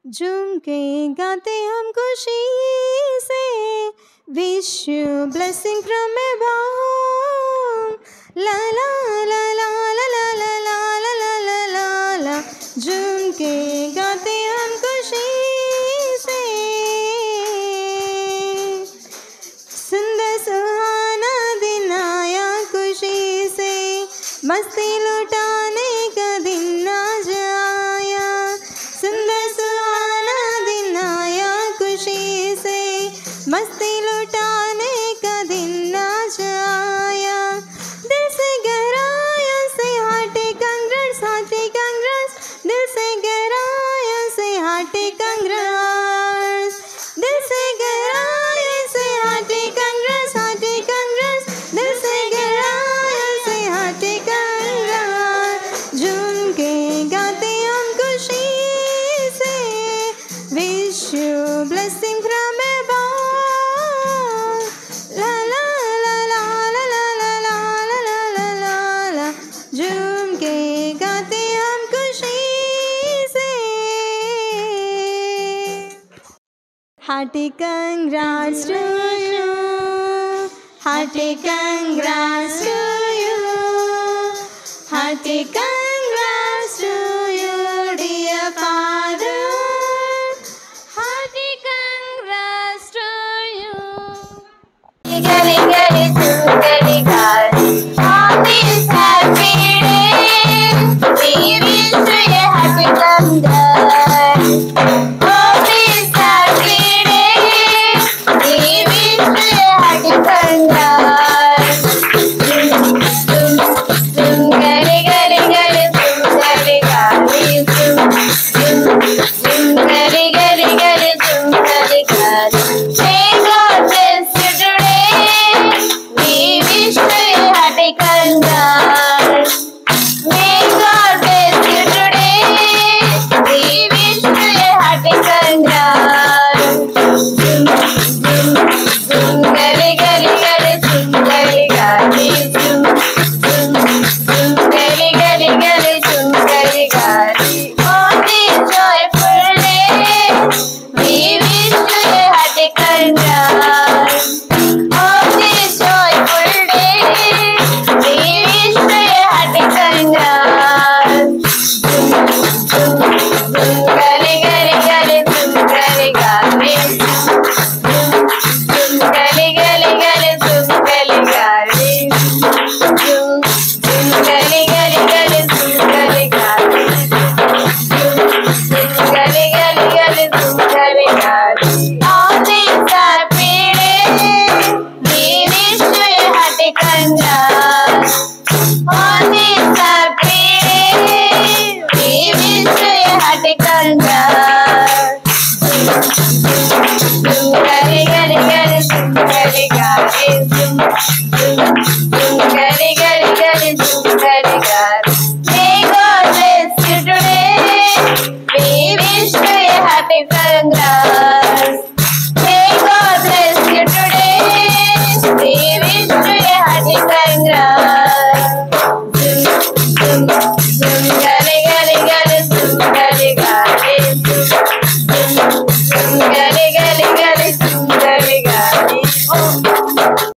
झूम के गाते हम खुशी से, wish you blessing from above, ला ला ला ला ला ला ला ला ला ला ला ला। झूम के गाते हम खुशी से, सुंदर सुहाना दिन आया खुशी से, मस्ती लुटाने का दिन आज आया। सुंदर सुहाना दिन आया खुशी से, मस्ती लुटाने का दिन आज आया। दिल से गहराया से हार्टी कंग्रेट्स, हार्टी कंग्रेट्स, दिल से गहराया से हार्टी कंग्रेट्स, दिल से गहराया से हार्टी कंग्रेट्स, हार्टी कंग्रेट्स, दिल से गहराया से हार्टी कंग्रेट्स। झूम के गाते हम खुशी से, wish you blessing from above, ला ला ला ला ला ला ला ला ला ला ला ला। झूम के गाते हम खुशी से। Hearty congrats to you, hearty congrats to you, hearty congrats.